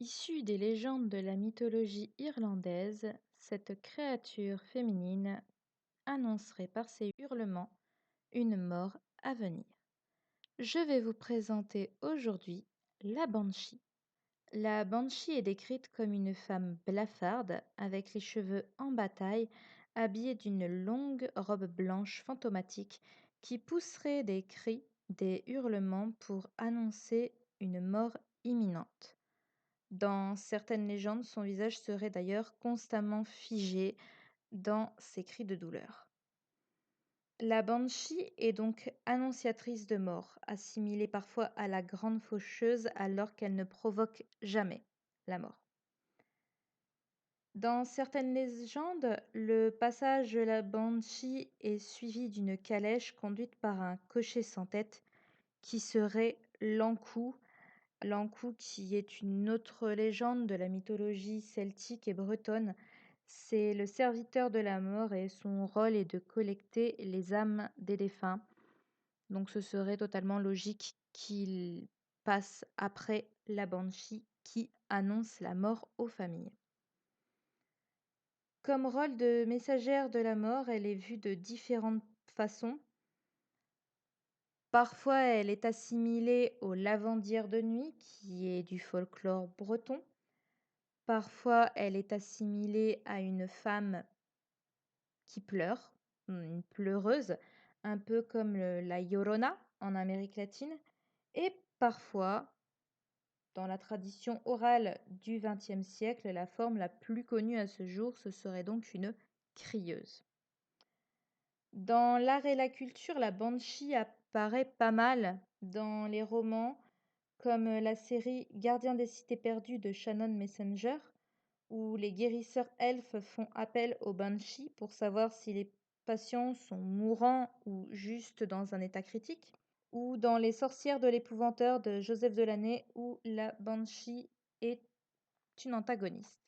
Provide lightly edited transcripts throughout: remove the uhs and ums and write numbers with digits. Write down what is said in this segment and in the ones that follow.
Issue des légendes de la mythologie irlandaise, cette créature féminine annoncerait par ses hurlements une mort à venir. Je vais vous présenter aujourd'hui la Banshee. La Banshee est décrite comme une femme blafarde avec les cheveux en bataille, habillée d'une longue robe blanche fantomatique qui pousserait des cris, des hurlements pour annoncer une mort imminente. Dans certaines légendes, son visage serait d'ailleurs constamment figé dans ses cris de douleur. La banshee est donc annonciatrice de mort, assimilée parfois à la grande faucheuse alors qu'elle ne provoque jamais la mort. Dans certaines légendes, le passage de la banshee est suivi d'une calèche conduite par un cocher sans tête qui serait l'Ankou. L'Ankou, qui est une autre légende de la mythologie celtique et bretonne, c'est le serviteur de la mort et son rôle est de collecter les âmes des défunts. Donc ce serait totalement logique qu'il passe après la banshee qui annonce la mort aux familles. Comme rôle de messagère de la mort, elle est vue de différentes façons. Parfois, elle est assimilée aux lavandières de nuit, qui est du folklore breton. Parfois, elle est assimilée à une femme qui pleure, une pleureuse, un peu comme la Llorona en Amérique latine. Et parfois, dans la tradition orale du XXe siècle, la forme la plus connue à ce jour, ce serait donc une crieuse. Dans l'art et la culture, la banshee apparaît pas mal dans les romans, comme la série Gardien des cités perdues de Shannon Messenger, où les guérisseurs elfes font appel aux banshees pour savoir si les patients sont mourants ou juste dans un état critique, ou dans Les sorcières de l'épouvanteur de Joseph Delaney, où la banshee est une antagoniste.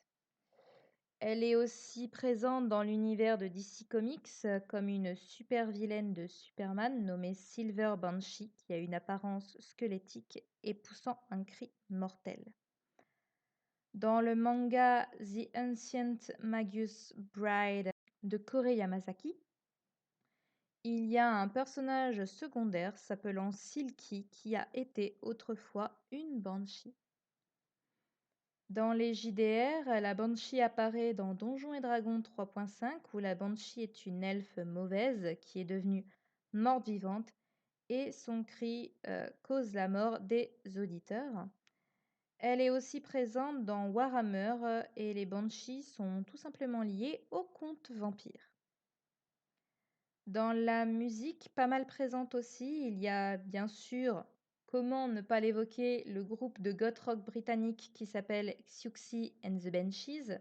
Elle est aussi présente dans l'univers de DC Comics comme une super-vilaine de Superman nommée Silver Banshee qui a une apparence squelettique et poussant un cri mortel. Dans le manga The Ancient Magus Bride de Kore Yamasaki, il y a un personnage secondaire s'appelant Silky qui a été autrefois une banshee. Dans les JDR, la banshee apparaît dans Donjons et Dragons 3.5 où la banshee est une elfe mauvaise qui est devenue morte-vivante et son cri cause la mort des auditeurs. Elle est aussi présente dans Warhammer et les banshees sont tout simplement liées aux contes vampires. Dans la musique, pas mal présente aussi, il y a bien sûr, comment ne pas l'évoquer, le groupe de goth rock britannique qui s'appelle Siouxsie and the Banshees.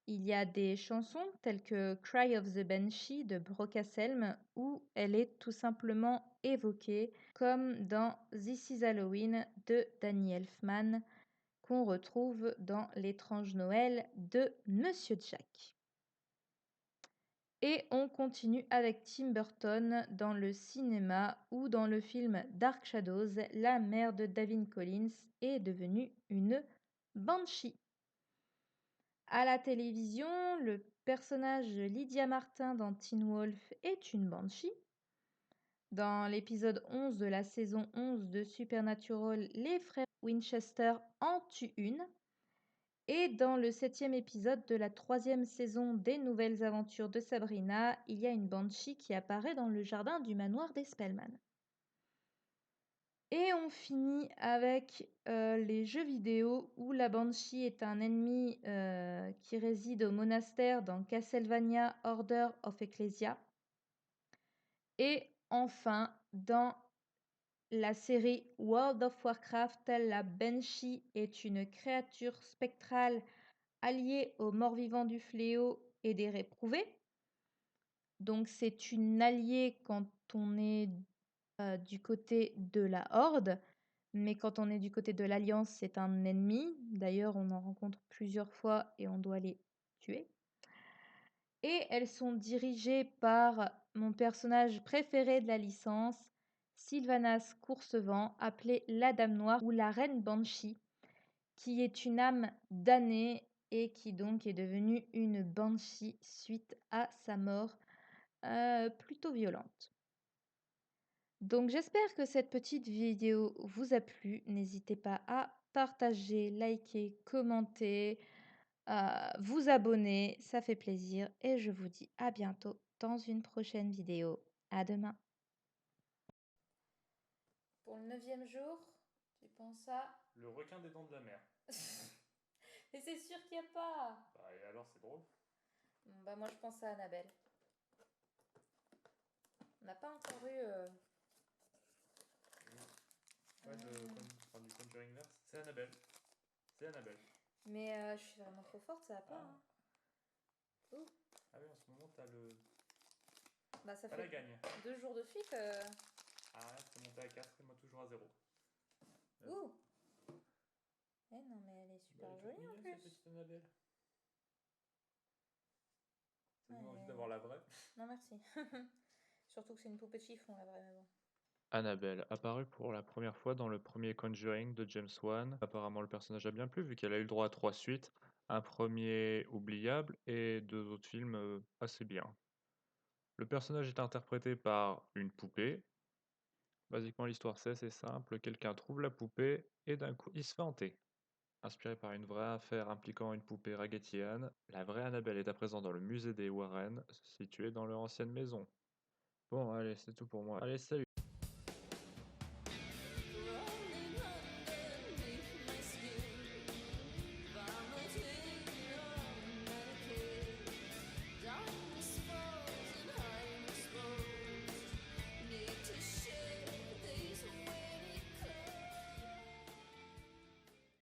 Il y a des chansons telles que Cry of the Banshee de Brocasselm où elle est tout simplement évoquée, comme dans This is Halloween de Danny Elfman qu'on retrouve dans L'étrange Noël de Monsieur Jack. Et on continue avec Tim Burton dans le cinéma où dans le film Dark Shadows, la mère de David Collins est devenue une banshee. À la télévision, le personnage Lydia Martin dans Teen Wolf est une banshee. Dans l'épisode 11 de la saison 11 de Supernatural, les frères Winchester en tuent une. Et dans le 7e épisode de la 3e saison des Nouvelles Aventures de Sabrina, il y a une banshee qui apparaît dans le jardin du manoir des Spellman. Et on finit avec les jeux vidéo où la banshee est un ennemi qui réside au monastère dans Castlevania Order of Ecclesia. Et enfin, dans la série World of Warcraft, la banshee est une créature spectrale alliée aux morts-vivants du fléau et des réprouvés. Donc c'est une alliée quand on est du côté de la Horde, mais quand on est du côté de l'Alliance, c'est un ennemi. D'ailleurs, on en rencontre plusieurs fois et on doit les tuer. Et elles sont dirigées par mon personnage préféré de la licence, Sylvanas Coursevent, appelée la Dame Noire ou la Reine Banshee, qui est une âme damnée et qui donc est devenue une banshee suite à sa mort, plutôt violente. Donc j'espère que cette petite vidéo vous a plu. N'hésitez pas à partager, liker, commenter, vous abonner, ça fait plaisir et je vous dis à bientôt dans une prochaine vidéo. À demain. Pour le 9e jour, tu penses à... Le requin des dents de la mer. Mais c'est sûr qu'il n'y a pas. Bah, et alors, c'est drôle. Bon, bah moi je pense à Annabelle. On n'a pas encore eu... Ouais, du Conjuring Verse. C'est Annabelle. C'est Annabelle. Mais je suis vraiment trop forte, ça va pas. Ah. Hein. Ouh. Ah oui, en ce moment, t'as le. Bah ça T'as fait la gagne. 2 jours de suite. Ah, c'est monté à 4 et moi toujours à 0. Ouh. Eh non mais elle est Bah, elle super est toute jolie en mignonne, cette plus. petite Annabelle. Ça donne envie Ouais. d'avoir la vraie. Non merci. Surtout que c'est une poupée de chiffon la vraie mais bon. Annabelle, apparue pour la première fois dans le premier Conjuring de James Wan. Apparemment, le personnage a bien plu vu qu'elle a eu le droit à 3 suites. Un premier oubliable et 2 autres films assez bien. Le personnage est interprété par une poupée. Basiquement, l'histoire c'est simple. Quelqu'un trouve la poupée et d'un coup, il se fait hanter. Inspiré par une vraie affaire impliquant une poupée Raggedy Ann, la vraie Annabelle est à présent dans le musée des Warren, situé dans leur ancienne maison. Bon, allez, c'est tout pour moi. Allez, salut!